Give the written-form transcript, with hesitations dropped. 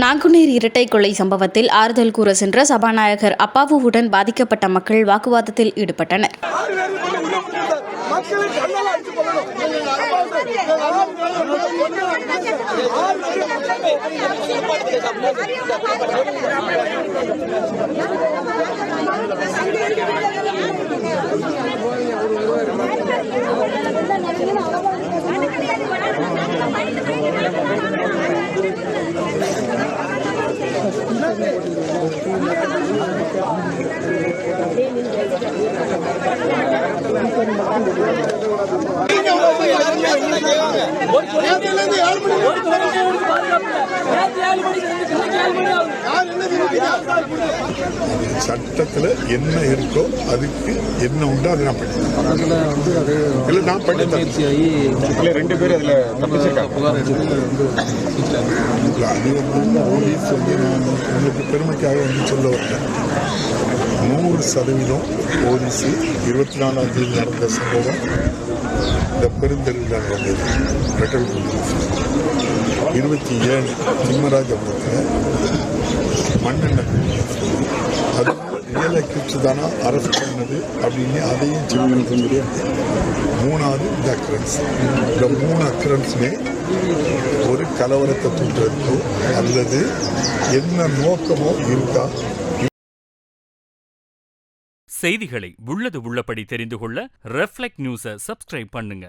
நாங்குநேர் இரட்டை கொலை சம்பவத்தில் ஆறுதல் கூற சென்ற சபாநாயகர் அப்பாவுவுடன் பாதிக்கப்பட்ட மக்கள் வாக்குவாதத்தில் ஈடுபட்டனர். சட்டத்துல என்ன இருக்கோ அதுக்கு என்ன உண்டோ அதை நான் பண்ணிட்டேன். நான் பண்ணிட்டேன். 2 பேர் அதுல அது போலீஸ் நான் உங்களுக்கு பெருமைக்காக சொல்ல வரேன். 100% போலீஸ் 24ஆம் தேதி நடந்த சம்பவம் இந்த பெருந்தெருவில் நடந்தது. பெட்ரோல் 27 சிம்மராஜ் அவர்களுக்கு மண்ணெண்ணெய் அது ரியல் அக்யூஸ் தானா அரெஸ்ட் பண்ணது அப்படின்னு அதையும் செக் பண்ணிக்க முடியாது. 3வது இந்த அக்கரன்ஸ். இந்த 3 அக்கரன்ஸுமே ஒரு கலவரத்தை தூண்டுறதுக்கோ அல்லது என்ன நோக்கமோ இருக்கா? செய்திகளை உள்ளது உள்ளபடி தெரிந்து கொள்ள ரெஃப்ளெக்ட் நியூஸை சப்ஸ்கிரைப் பண்ணுங்க.